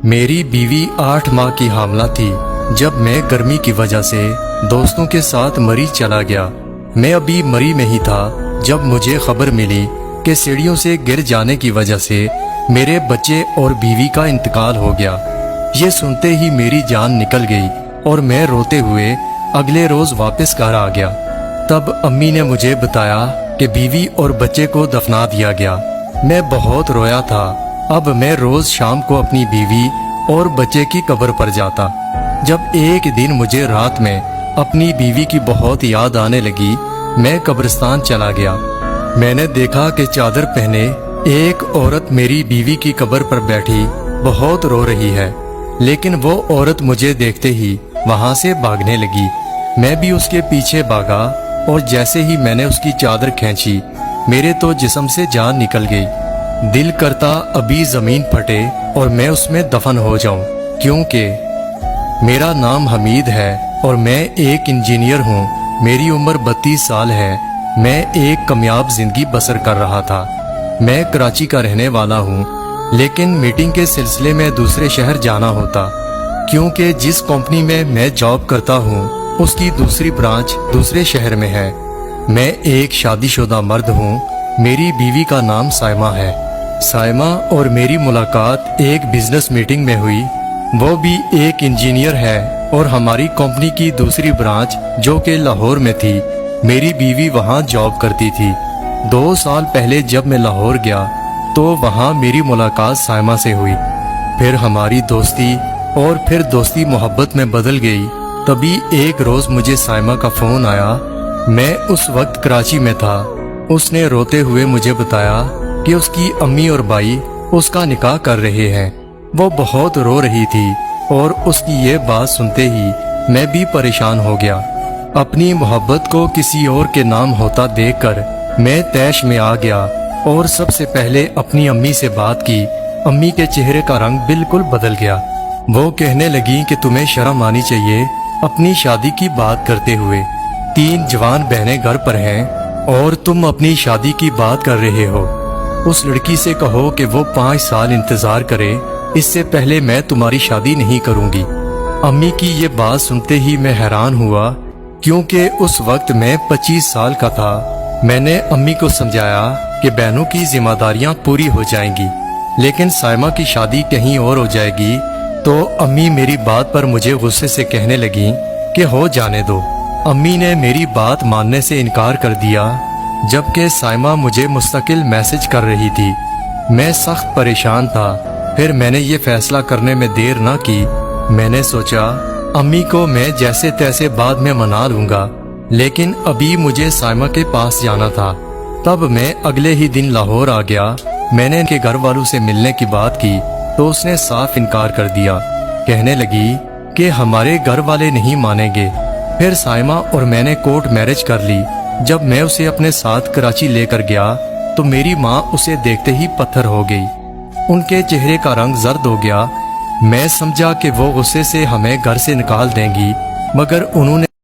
میری بیوی 8 ماہ کی حاملہ تھی جب میں گرمی کی وجہ سے دوستوں کے ساتھ مری چلا گیا۔ میں ابھی مری میں ہی تھا جب مجھے خبر ملی کہ سیڑھیوں سے گر جانے کی وجہ سے میرے بچے اور بیوی کا انتقال ہو گیا۔ یہ سنتے ہی میری جان نکل گئی اور میں روتے ہوئے اگلے روز واپس گھر آ گیا۔ تب امی نے مجھے بتایا کہ بیوی اور بچے کو دفنا دیا گیا۔ میں بہت رویا تھا۔ اب میں روز شام کو اپنی بیوی اور بچے کی قبر پر جاتا۔ جب ایک دن مجھے رات میں اپنی بیوی کی بہت یاد آنے لگی، میں قبرستان چلا گیا۔ میں نے دیکھا کہ چادر پہنے ایک عورت میری بیوی کی قبر پر بیٹھی بہت رو رہی ہے، لیکن وہ عورت مجھے دیکھتے ہی وہاں سے بھاگنے لگی۔ میں بھی اس کے پیچھے بھاگا اور جیسے ہی میں نے اس کی چادر کھینچی، میرے تو جسم سے جان نکل گئی۔ دل کرتا ابھی زمین پھٹے اور میں اس میں دفن ہو جاؤں، کیونکہ میرا نام حمید ہے اور میں ایک انجینئر ہوں۔ میری عمر 32 سال ہے۔ میں ایک کامیاب زندگی بسر کر رہا تھا۔ میں کراچی کا رہنے والا ہوں، لیکن میٹنگ کے سلسلے میں دوسرے شہر جانا ہوتا، کیونکہ جس کمپنی میں میں جاب کرتا ہوں اس کی دوسری برانچ دوسرے شہر میں ہے۔ میں ایک شادی شدہ مرد ہوں۔ میری بیوی کا نام سائمہ ہے۔ سائمہ اور میری ملاقات ایک بزنس میٹنگ میں ہوئی۔ وہ بھی ایک انجینئر ہے اور ہماری کمپنی کی دوسری برانچ جو کہ لاہور میں تھی، میری بیوی وہاں جاب کرتی تھی۔ 2 سال پہلے جب میں لاہور گیا تو وہاں میری ملاقات سائمہ سے ہوئی۔ پھر ہماری دوستی اور پھر دوستی محبت میں بدل گئی۔ تبھی ایک روز مجھے سائمہ کا فون آیا۔ میں اس وقت کراچی میں تھا۔ اس نے روتے ہوئے مجھے بتایا کہ اس کی امی اور بھائی اس کا نکاح کر رہے ہیں۔ وہ بہت رو رہی تھی اور اس کی یہ بات سنتے ہی میں بھی پریشان ہو گیا۔ اپنی محبت کو کسی اور کے نام ہوتا دیکھ کر میں طیش میں آ گیا اور سب سے پہلے اپنی امی سے بات کی۔ امی کے چہرے کا رنگ بالکل بدل گیا۔ وہ کہنے لگی کہ تمہیں شرم آنی چاہیے اپنی شادی کی بات کرتے ہوئے۔ 3 جوان بہنیں گھر پر ہیں اور تم اپنی شادی کی بات کر رہے ہو۔ اس لڑکی سے کہو کہ وہ 5 سال انتظار کرے، اس سے پہلے میں تمہاری شادی نہیں کروں گی۔ امی کی یہ بات سنتے ہی میں حیران ہوا، کیونکہ اس وقت میں 25 سال کا تھا۔ میں نے امی کو سمجھایا کہ بہنوں کی ذمہ داریاں پوری ہو جائیں گی، لیکن سائمہ کی شادی کہیں اور ہو جائے گی۔ تو امی میری بات پر مجھے غصے سے کہنے لگیں کہ ہو جانے دو۔ امی نے میری بات ماننے سے انکار کر دیا، جبکہ سائمہ مجھے مستقل میسج کر رہی تھی۔ میں سخت پریشان تھا۔ پھر میں نے یہ فیصلہ کرنے میں دیر نہ کی۔ میں نے سوچا امی کو میں جیسے تیسے بعد میں منا لوں گا، لیکن ابھی مجھے سائمہ کے پاس جانا تھا۔ تب میں اگلے ہی دن لاہور آ گیا۔ میں نے ان کے گھر والوں سے ملنے کی بات کی تو اس نے صاف انکار کر دیا۔ کہنے لگی کہ ہمارے گھر والے نہیں مانیں گے۔ پھر سائمہ اور میں نے کورٹ میرج کر لی۔ جب میں اسے اپنے ساتھ کراچی لے کر گیا تو میری ماں اسے دیکھتے ہی پتھر ہو گئی۔ ان کے چہرے کا رنگ زرد ہو گیا۔ میں سمجھا کہ وہ غصے سے ہمیں گھر سے نکال دیں گی، مگر انہوں نے